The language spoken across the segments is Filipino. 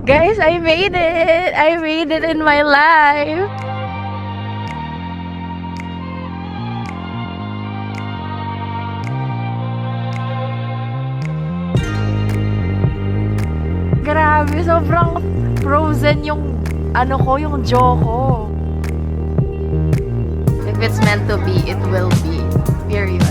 Guys, I made it! I made it in my life! Grabe, sobrang frozen yung ano ko, yung jaw ko. If it's meant to be, it will be. Period.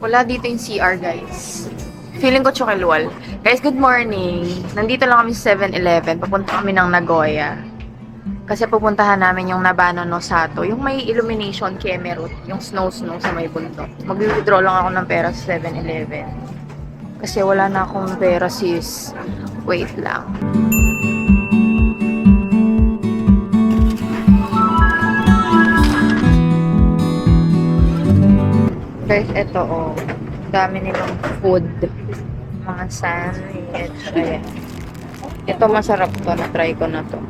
Wala dito yung CR, guys. Feeling ko Chokilwal. Guys, good morning. Nandito lang kami sa 7-Eleven. Papunta kami ng Nagoya. Kasi pupuntahan namin yung Nabano no Sato. Yung may illumination Kemerut. Yung snow sa may bundok. Mag-withdraw lang ako ng pera sa 7-Eleven. Kasi wala na akong pera, sis. Wait lang. Guys, eto oh. Dami nilang food. Mga sandwich. Ayan. Ito masarap to. Na-try ko na to.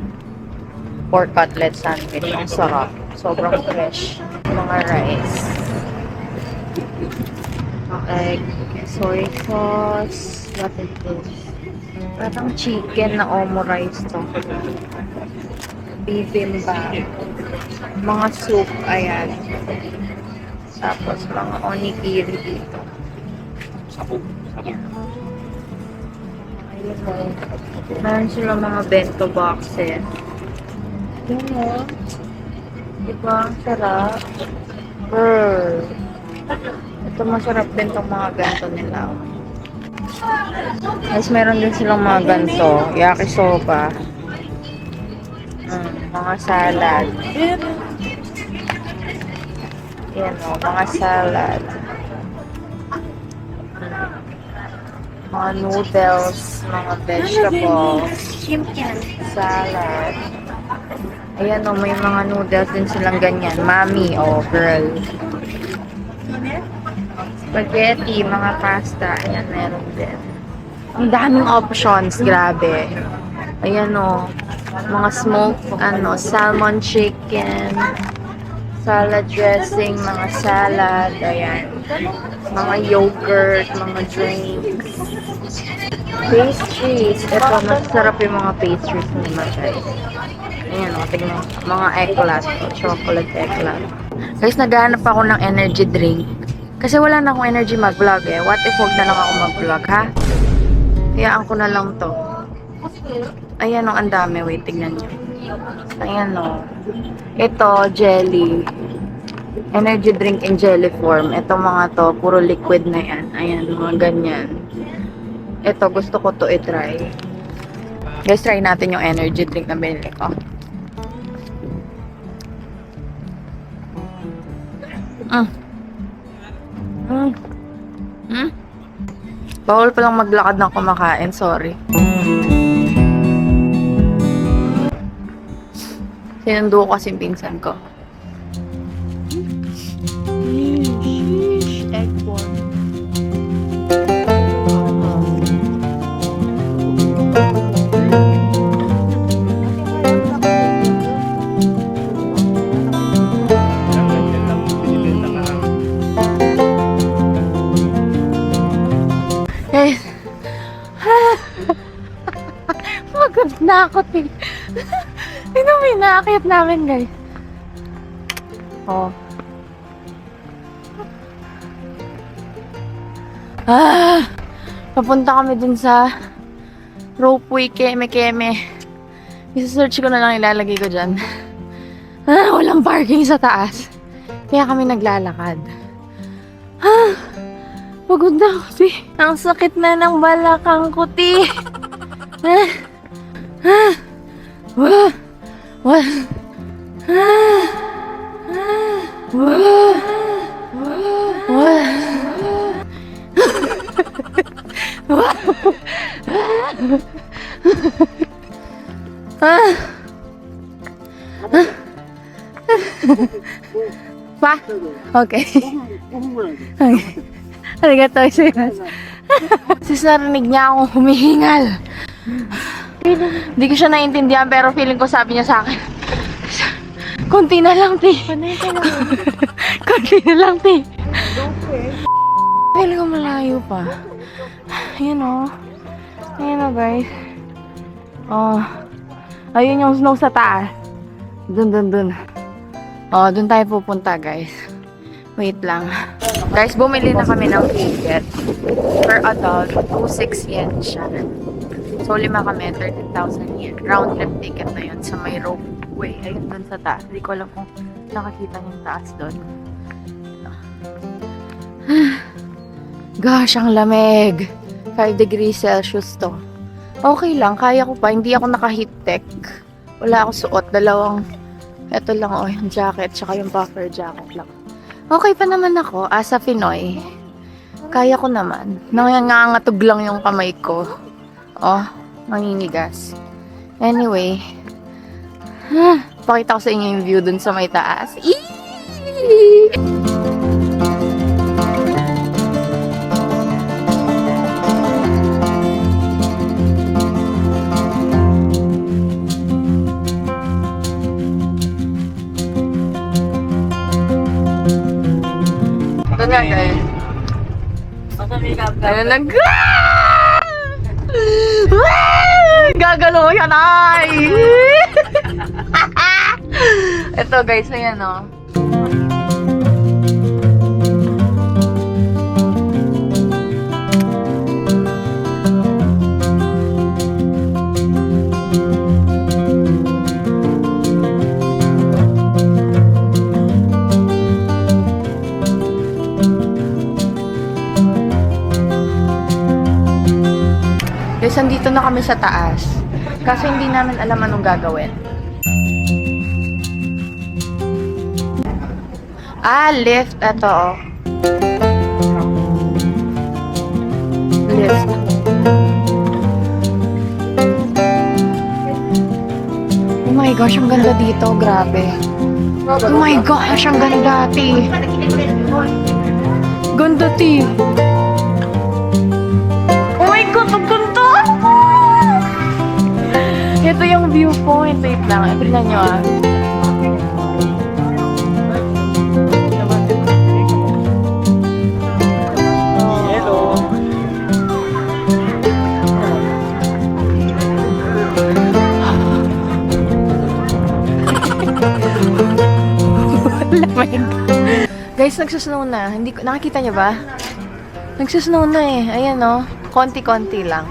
Pork cutlet sandwich. Ang sarap. Sobrang fresh. Mga rice. Egg. Soy sauce. What is this? Parang chicken na omurice to. Bibimbap. Mga soup. Ayan. Tapos, mga onigiri dito. Ayan. Ayun o. Meron sila mga bento boxes. Ayan o. Diba? Sarap. Girl. Ito masarap din itong mga ganito nila. Guys, meron din silang mga ganito. Yakisoba. Mga salad. Yan o, mga salad. Mga noodles, mga vegetables, salad. Ayan o, may mga noodles din silang ganyan. Mami, o, girl. Spaghetti, mga pasta. Ayan, meron din. Ang daming options, grabe. Ayan o, mga smoked, salmon chicken. Salad dressing, mga salad, ayan. Mga yogurt, mga drinks. Pastries. Ito, masarap yung mga pastries nila, guys. Ayan, tignan. Mga eclat. Chocolate eclat. Guys, naghahanap ako ng energy drink. Kasi wala na akong energy mag-vlog eh. What if wag na lang ako mag-vlog, ha? Hayaan ko na lang to. Ayan o, ang dami. Wait, tignan nyo. Ayan o. Ito, jelly. Energy drink in jelly form. Ito mga to, puro liquid na yan. Ayan, mga ganyan. Ito, gusto ko to i-try. Guys, try natin yung energy drink na binili ko. Bawal palang maglakad ng kumakain, sorry. Sinundo ko kasi yung pinsan ko. Egg form. Guys, pagod na ako, Ito may nakakit namin, guys. Oh. Papunta kami dun sa ropeway, Keme. Isa-search ko na lang ilalagay ko dyan. Walang parking sa taas. Kaya kami naglalakad. Pagod na ako, Ang sakit na ng balakang ko, Pa? Okay. Ay, arigato gozaimasu. Sis, narinig niya akong humihingal. Hindi ko siya naiintindihan pero feeling ko sabi niya sa akin, konti na lang, ti. Konti na lang, ti. Feeling ko malayo pa. Ayan o. Ayan o, guys. Oh. Ayun yung snow sa taas. Dun. Oh, dun tayo pupunta, guys. Wait lang. Guys, bumili na kami ng ticket. Per adult, 26 yen siya. So, 5 kami, 13,000 yen. Round trip ticket na yun sa may ropeway. Ayun dun sa taas. Hindi ko alam kung nakakita yung taas dun. Gosh, ang lamig. 5 degrees Celsius to. Okay lang, kaya ko pa. Hindi ako naka-heat tech. Wala ako suot. Ito lang yung jacket, tsaka yung puffer jacket lang. Okay pa naman ako, as a Pinoy. Kaya ko naman. Nangangatog lang yung kamay ko. Oh, mangingigas. Anyway. Pakita ko sa inyo yung view dun sa may taas. Eee! Ito na, guys. Ayun na, gagalaw yan, ay! Ito, guys, ayan, o. Guys, andito na kami sa taas. Kaso hindi namin alam anong gagawin. Lift. Ito, oh. Lift. Oh my gosh, ang ganda dito. Grabe. Oh my gosh, ang ganda, ti. Ganda, ti. Oh my God, ang ganda! Ito yung viewpoint. Wait lang. Tignan nyo, ah. Hello. Lamig. Guys, nagsusnow na. Hindi ko, nakakita nyo ba? Nagsusnow na eh. Ayan, oh. Konti-konti lang.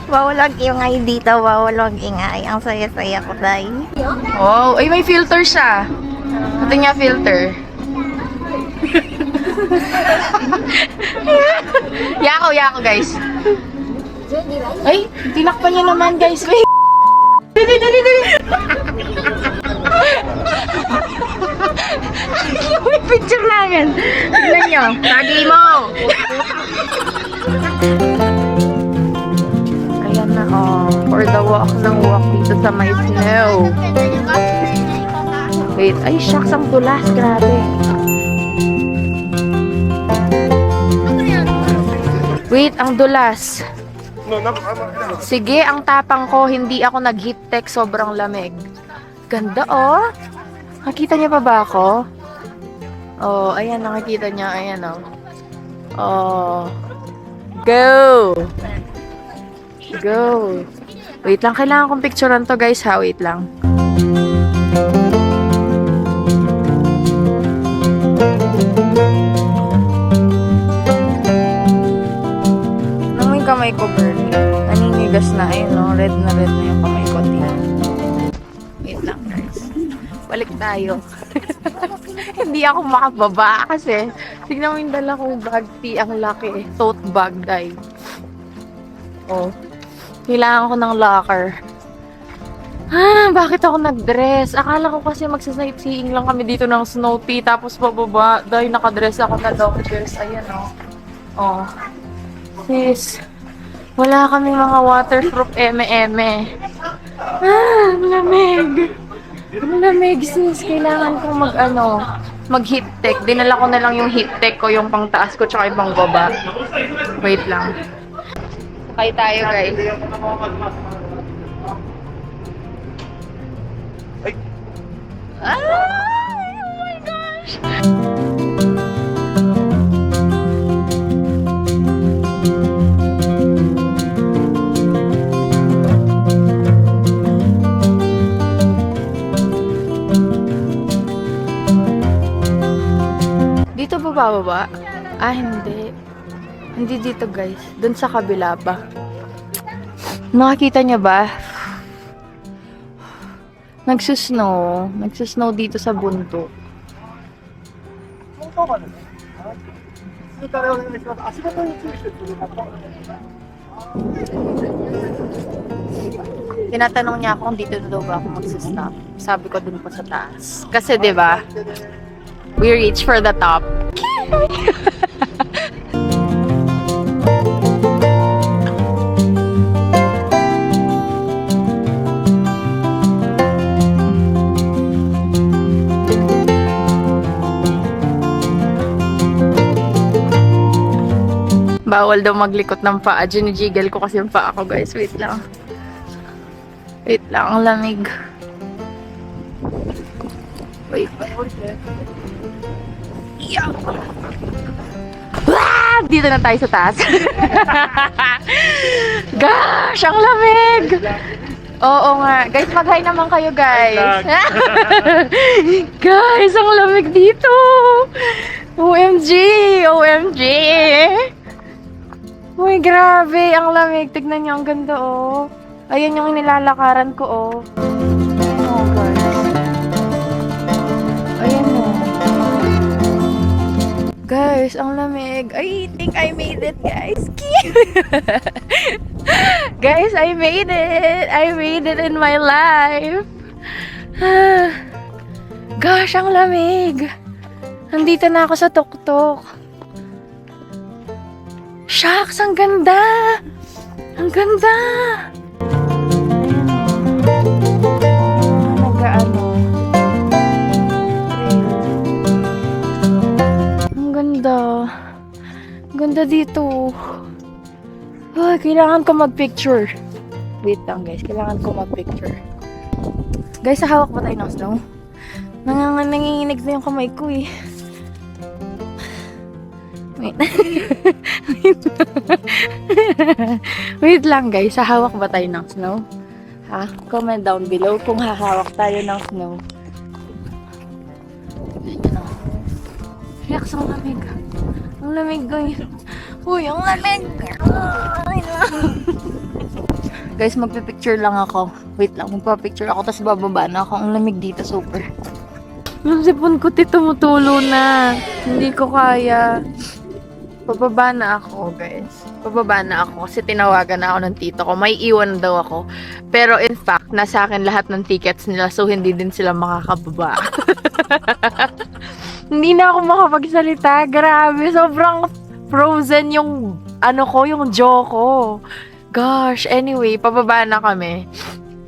Wawalag ingay dito, wawalag ingay. Ang saya-saya ko, day. Oh, ay may filter siya. Ito niya filter. Yako, guys. Ay, tinakpan niya naman, guys. Wait. Dali. May picture namin. Tignan nyo. Tagi mo. Ayan na, oh. For the walk dito sa may snow. Wait, ay, shucks, ang dulas. Grabe. Wait, ang dulas. Sige, ang tapang ko, hindi ako nag-heat tech, sobrang lamig. Ganda, oh. Nakita niya pa ba ako? Oh, ayan, nakikita niya, ayan, oh. Oh. Go! Wait lang, kailangan kong picturean to, guys, ha? Wait lang. Nang yung kamay ko, girl. Naninigas na, ayun, no? Red na yung kamay ko, tingnan. Wait lang, guys. Balik tayo. Hindi ako makababa kasi tignan mo yung dala kong bag, ang laki. Tote bag, dahil. Oh. Kailangan ko ng locker. Bakit ako nag-dress? Akala ko kasi magsa-sightseeing lang kami dito ng snow tea, tapos pababa, dahil nakadress ako na long dress. Ayan, oh. Oh. Sis, wala kami mga waterproof eme-eme. Lamig. Lamig, sis. Kailangan kong mag-heat tech. Dinala ko na lang yung heat tech ko, yung pang taas ko, tsaka yung pang baba. Wait lang. Sakay tayo, guys. Ay! Oh my gosh! Dito ba bababa? Ah, hindi. Hindi dito, guys. Doon sa kabila pa. Nakakita niya ba? Nagsusnow. Nagsusnow dito sa bundok. Tinatanong niya ako kung dito na daw ba ako magsusnap. Sabi ko dun po sa taas. Kasi 'di ba? We reach for the top. Bawal daw maglikot ng paa. Ginijiggle ko kasi yung paa ko, guys. Wait lang. Wait lang, ang lamig. Wait. Yeah. Ah! Dito na tayo sa taas. Gosh, ang lamig! Oo nga. Guys, mag-hi naman kayo, guys. Guys, ang lamig dito. OMG! OMG! Uy, grabe. Ang lamig. Tignan niyo, ang ganda, oh. Ayan yung nilalakaran ko, oh. Oh, guys. Ayan, oh. Guys, ang lamig. I think I made it, guys. Guys, I made it. I made it in my life. Gosh, ang lamig. Nandito na ako sa tuktok. Shucks, ang ganda. Ang ganda. Nag-ano. Ang ganda. Ang ganda dito. Ay, kailangan ko mag-picture. Wait lang, guys. Kailangan ko mag-picture. Guys, sa hawak ba tayo ng snow? Nanginginig na yung kamay ko eh. Wait. Wait lang, guys. Sa hawak ba tayo ng snow? Ha? Comment down below kung hahawak tayo ng snow. Relax, ang lamig. Ang lamig, guys. Uy, ang lamig. Guys, magpipicture lang ako. Wait lang, magpapicture ako tapos bababa na ako. Ang lamig dito, super. Yung sipon ko, tumutulo na. Hindi ko kaya. Pababa na ako, guys. Pababa na ako kasi tinawagan na ako ng tito ko. May iwan daw ako. Pero in fact, nasa akin lahat ng tickets nila so hindi din sila makakababa. Hindi na ako makapagsalita. Grabe, sobrang frozen yung yung jaw ko. Gosh, anyway, pababa na kami.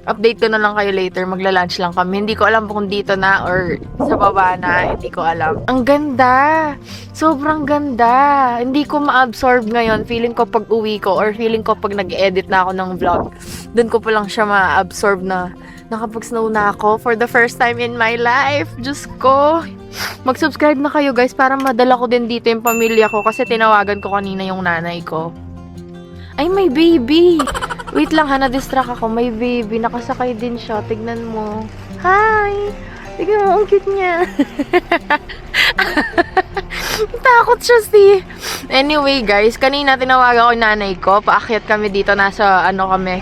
Update ko na lang kayo later. Magla-lunch lang kami. Hindi ko alam kung dito na or sa baba na. Hindi ko alam. Ang ganda! Sobrang ganda! Hindi ko ma-absorb ngayon. Feeling ko pag uwi ko or feeling ko pag nag-edit na ako ng vlog. Doon ko pa lang siya ma-absorb na nakapag-snow na ako for the first time in my life. Diyos ko! Mag-subscribe na kayo, guys, para madala ko din dito yung pamilya ko kasi tinawagan ko kanina yung nanay ko. Ay, may baby! Wait lang ha, na-distract ako. May baby. Nakasakay din siya. Tignan mo. Hi! Tignan mo, ang cute niya. Takot siya Anyway, guys, kanina tinawagan ko yung nanay ko. Paakyat kami dito. Nasa,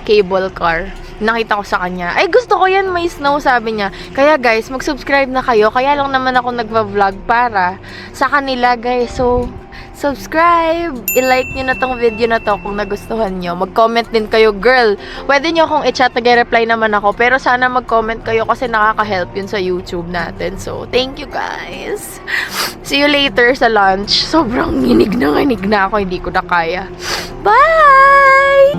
cable car. Nakita ko sa kanya. Ay, gusto ko yan. May snow, sabi niya. Kaya, guys, mag-subscribe na kayo. Kaya lang naman ako nagva-vlog para sa kanila, guys. So, subscribe! I-like nyo na tong video na to kung nagustuhan nyo. Mag-comment din kayo, girl. Pwede nyo akong i-chat, nag-reply naman ako. Pero sana mag-comment kayo kasi nakaka-help yun sa YouTube natin. So, thank you guys. See you later sa lunch. Sobrang nginig na ako. Hindi ko na kaya. Bye!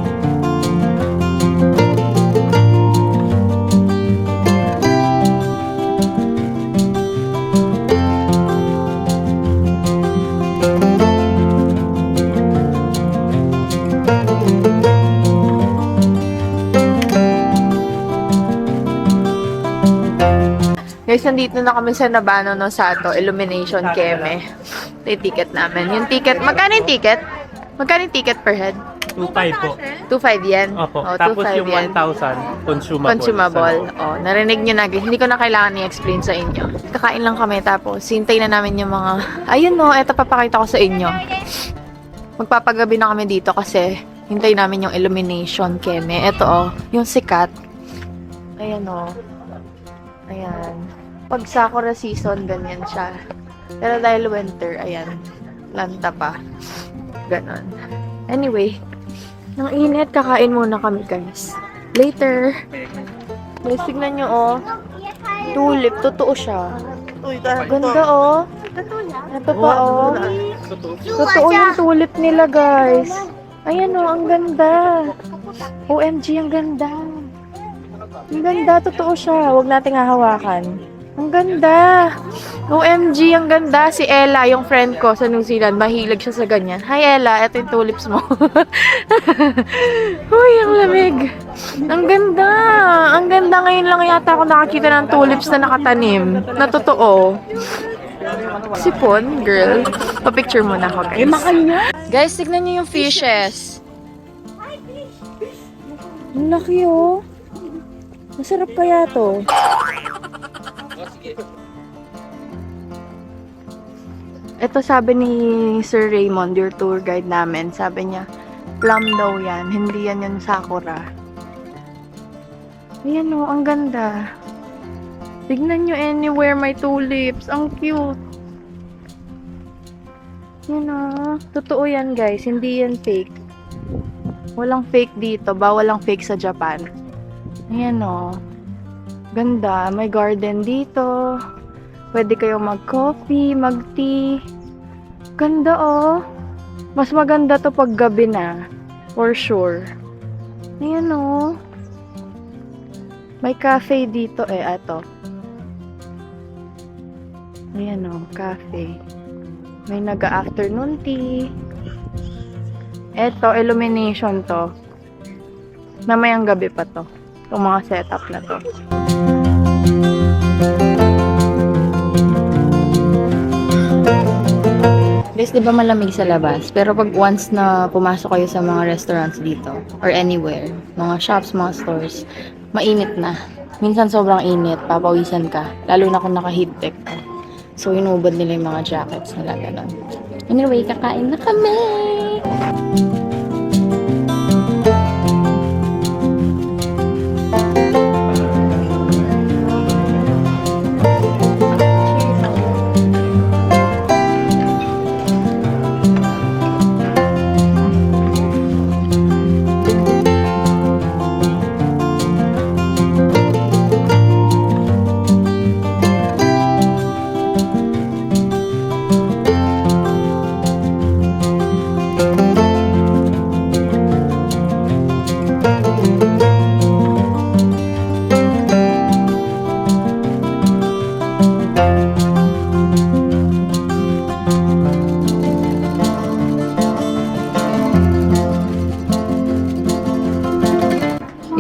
Guys, nandito na kami sa Nabano no Sato, Illumination Keme. Ito yung ticket namin. Yung ticket, magkano yung ticket? Magkano yung ticket per head? 2.5 po. 2.5 yan? Opo. Oh, Tapos 2.5 yung yan. 1,000 consumable. Consumable. Oh, narinig nyo na. Hindi ko na kailangan i-explain sa inyo. Kakain lang kami tapos hintay na namin yung mga... Ayun no, eto papakita ko sa inyo. Magpapagabi na kami dito kasi hintay namin yung illumination keme. Eto oh, yung sikat. Ayan oh. Ayan. Pag sakura season, ganyan siya. Pero dahil winter, ayan. Lanta pa. Ganon. Anyway, nang init, kakain muna kami guys. Later. Guys, tignan nyo oh. Tulip, totoo siya. Ganda oh. Ito pa oh. Totoo yung tulip nila guys. Ayan oh, ang ganda. OMG, ang ganda. Ang ganda, totoo siya. Huwag nating hahawakan. Ang ganda. OMG, ang ganda. Si Ella, yung friend ko sa New Zealand, mahilig siya sa ganyan. Hi Ella, ito yung tulips mo. Uy, ang lamig. Ang ganda. Ang ganda. Ngayon lang yata ako nakakita ng tulips na nakatanim. Na totoo. Sipon, girl. Pa-picture muna ako, guys. Guys, tignan niyo yung fishes. Ang laki, oh. Masarap kaya to. Ito sabi ni Sir Raymond, your tour guide namin. Sabi niya, plum daw yan. Hindi yan yung sakura. Ayan o, ang ganda. Tignan nyo anywhere may tulips. Ang cute. Yan o. Totoo yan guys. Hindi yan fake. Walang fake dito. Bawal ang fake sa Japan. Ayan o. Ganda. May garden dito. Pwede kayong mag-coffee, mag-tea. Ganda oh. Mas maganda to pag gabi na. For sure. Ayan oh. May cafe dito eh. Ato. Ayan oh. Cafe. May naga-afternoon tea. Eto, illumination to. Mamayang gabi pa to. Itong mga setup na to. Guys, di ba malamig sa labas? Pero pag once na pumasok kayo sa mga restaurants dito, or anywhere, mga shops, mga stores, mainit na. Minsan sobrang init, papawisan ka. Lalo na kung naka-heattech ka. So, inubad nila yung mga jackets nila, gano'n. Anyway, kakain na kami!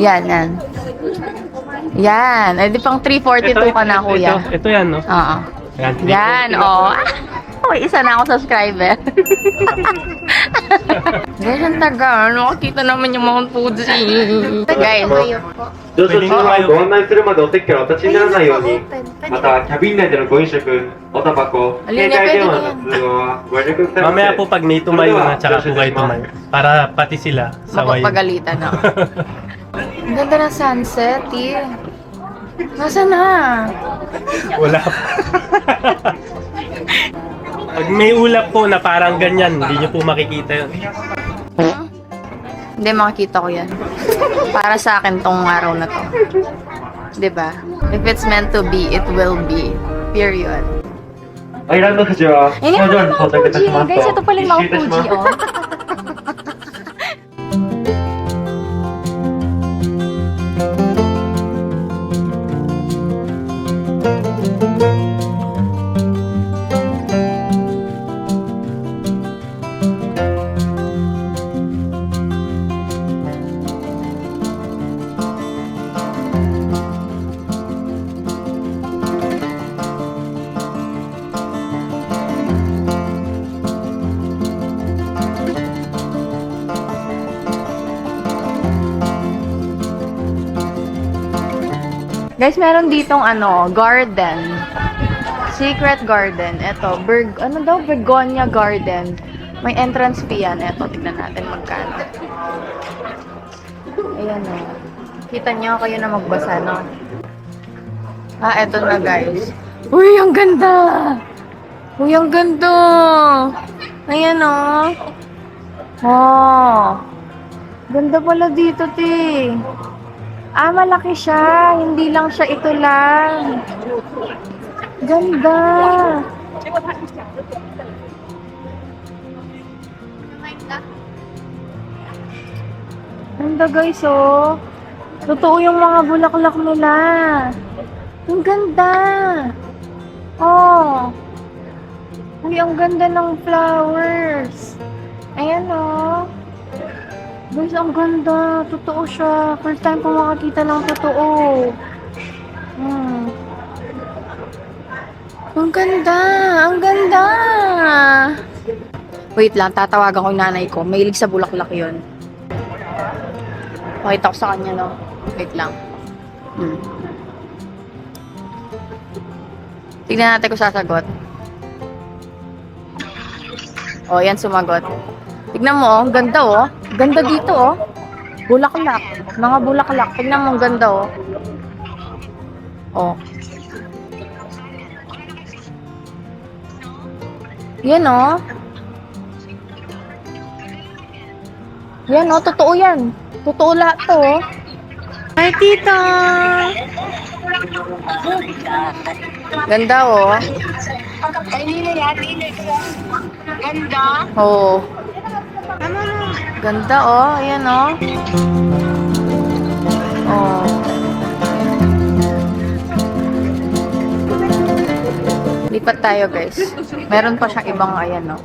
Yan, yan. Yan. Eh, di pang 342 ka na, kuya. Ito yan, no? Oo. Yan, Yan, oh. Uy, isa na ako subscriber. Guys, ang taga. Nakakita naman yung Mount Fuji. Guys, 乗車中はご案内するまでお席からお立ちにならないように、またキャビン内でのご飲食、おタバコ、携帯電話の通話はご遠慮くださいませ。 Mamaya po pag may tumayo na, tsaka po kayo tumayo. Para pati sila sawayin. mapagpagalitan ako. Ang ganda ng sunset, eh. Nasaan na? Wala pa. Pag may ulap po na parang ganyan, hindi nyo po makikita yun. Hindi, makikita ko yan. Para sa akin tong araw na to. 'Di ba? If it's meant to be, it will be. Period. アイランド富士は Eh, 工場に到着いたします Guys, ito と pala yung 実 Mount 施いたし Fuji, ます oh. Guys, meron ditong ano, garden. Secret garden. Ito, ano daw? Begonia garden. May entrance fee yan. Ito, tignan natin magkano. Ayan o. Kita niyo, kayo na magbasa, no? Ah, eto na guys. Uy, ang ganda! Uy, ang ganda! Ayan o. Oh. Ganda pala dito, te. Ah, malaki siya. Hindi lang siya ito lang. Ganda. Ganda guys, oh. Totoo yung mga bulaklak nila. Ang ganda. Oh. Uy, ang ganda ng flowers. Ayan, oh. Guys, ang ganda. Totoo siya. First time ko makakita ng totoo. Ang ganda. Ang ganda. Wait lang, tatawagan ko yung nanay ko. Mahilig sa bulaklak yun. Pakita ko sa kanya, no? Wait lang. Tignan natin kung sasagot. Oh, yan sumagot. Tignan mo, oh. Ang ganda, oh. Ganda dito, oh. Bulaklak. Mga bulaklak. Tignan mo, ang ganda, oh. Oh. Yan, oh. Yan, oh. Totoo yan. Totoo lahat to, oh. Ay, tita! Ganda, oh. Ganda. Oh. Ganda, oh. Ayan, oh. Oh. Lipat tayo, guys. Meron pa siyang ibang, ayan, oh.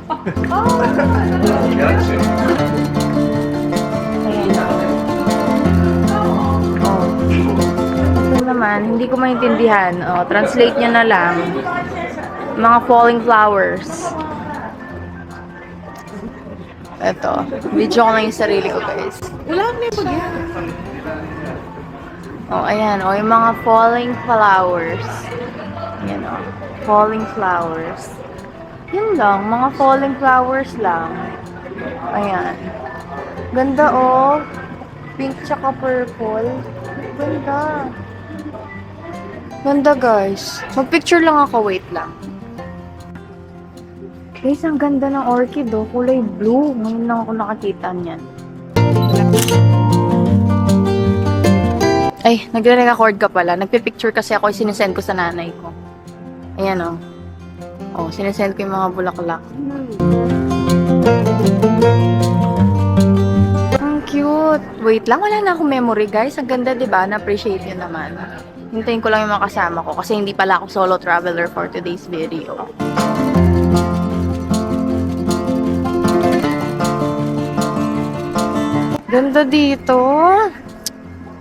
Ayan, oh. Oh. Ito naman, hindi ko maintindihan. Oh, translate niya na lang. Mga falling flowers. Ito. Video ko na yung sarili ko, guys. Wala na yung yan. Oh, ayan. Oh, yung mga falling flowers. Ayan, oh. Falling flowers. Yun lang. Mga falling flowers lang. Ayan. Ganda, oh. Pink tsaka purple. Ganda. Ganda, guys. Mag-picture lang ako. Wait lang. Guys, ang ganda ng orchid, oh. Kulay blue. Ngayon lang ako nakakita niyan. Ay, nagre-record ka pala. Nagpipicture kasi ako, sinisend ko sa nanay ko. Ayan, oh. Oh, sinisend ko yung mga bulaklak. Ang cute. Wait lang, wala na akong memory, guys. Ang ganda, diba? Na-appreciate nyo naman. Hintayin ko lang yung mga kasama ko kasi hindi pala ako solo traveler for today's video. Ganda dito.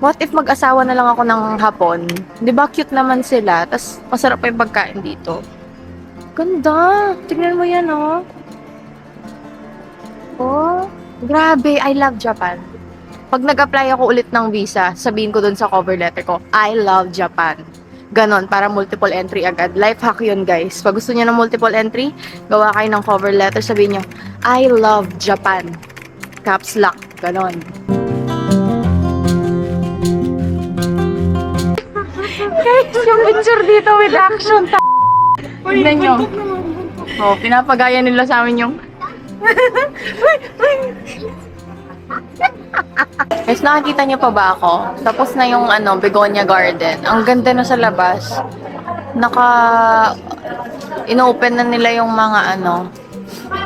What if mag-asawa na lang ako ng Hapon? Di ba cute naman sila? Tapos masarap pa yung pagkain dito. Ganda. Tignan mo yan, oh. Oh, grabe. I love Japan. Pag nag-apply ako ulit ng visa, sabihin ko dun sa cover letter ko, I love Japan. Ganon, para multiple entry agad. Life hack yun, guys. Pag gusto niyo ng multiple entry, gawa kayo ng cover letter, sabihin niyo, I love Japan. Caps lock. Ganon. Guys, yung picture dito with action. Tignan nyo. Oh, pinapagaya nila sa amin yung... Guys, nakakita niyo pa ba ako? Tapos na yung Begonia Garden. Ang ganda na sa labas. Inopen na nila yung mga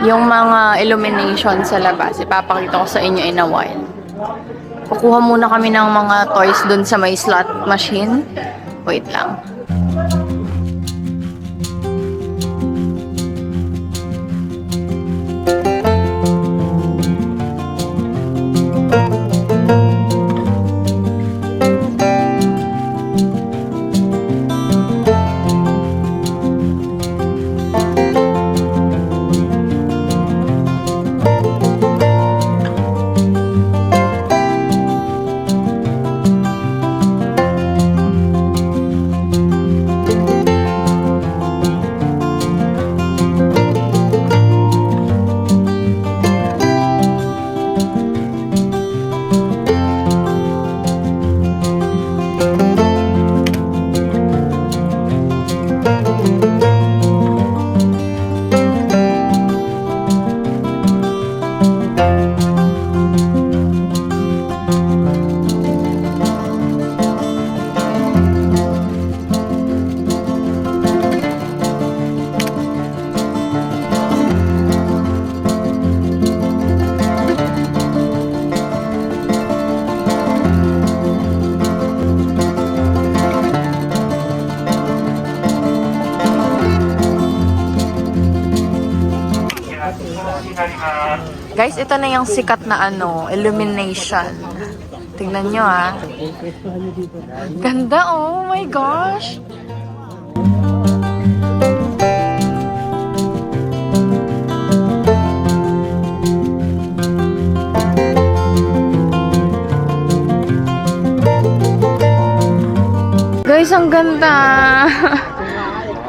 yung mga illumination sa labas. Ipapakita ko sa inyo in a while. Kukuha muna kami ng mga toys dun sa may slot machine. Wait lang. Guys, ito na yung sikat na illumination. Tingnan nyo Ganda oh my gosh. Guys, ang ganda.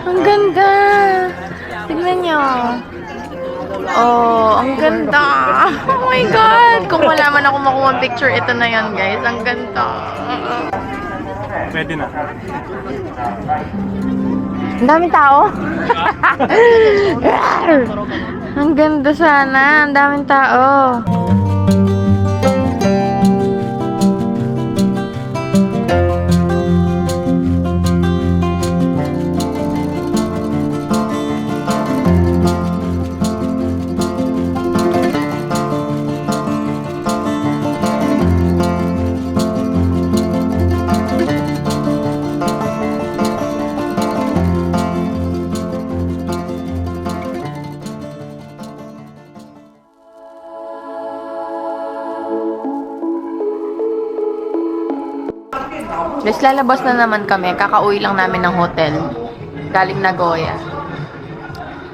Ang ganda. Tingnan nyo. Oh, ang ganda. Oh my God. Kung wala man ako makuha picture, ito na yan, guys. Ang ganda. Pwede na. Ang daming tao. Ang ganda sana. Ang daming tao. Guys, lalabas na naman kami. Kakauwi lang namin ng hotel. Galing Nagoya.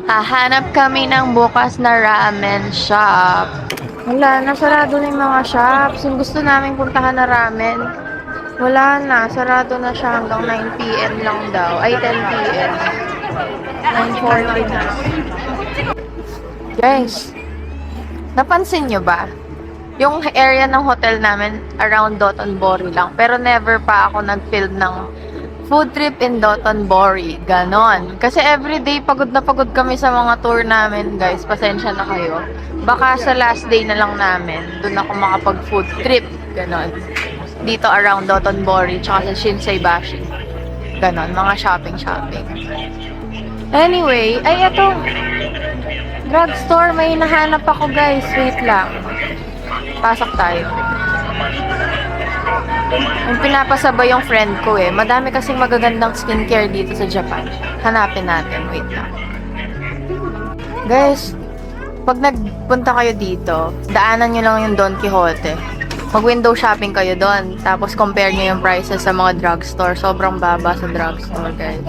Hahanap kami ng bukas na ramen shop. Wala na, sarado na yung mga shops. Yung gusto namin puntahan na ramen, wala na. Sarado na siya hanggang 9 p.m. lang daw. Ay, 10 p.m. 9:40 na. Guys, napansin nyo ba? Yung area ng hotel namin, around Dotonbori lang. Pero never pa ako nag-film ng food trip in Dotonbori. Ganon. Kasi everyday, pagod na pagod kami sa mga tour namin, guys. Pasensya na kayo. Baka sa last day na lang namin, dun ako makapag-food trip. Ganon. Dito around Dotonbori, tsaka sa Shinseibashi. Ganon. Mga shopping-shopping. Anyway, ay eto. Drugstore, may hinahanap ako, guys. Wait lang. Pasok tayo. Yung pinapasabay yung friend ko Madami kasing magagandang skincare dito sa Japan. Hanapin natin. Wait lang. Guys, pag nagpunta kayo dito, daanan nyo lang yung Don Quixote. Mag-window shopping kayo doon. Tapos compare nyo yung prices sa mga drugstore. Sobrang baba sa drugstore, guys.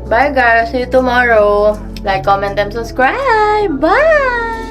Bye guys, see you tomorrow. Like, comment, and subscribe. Bye!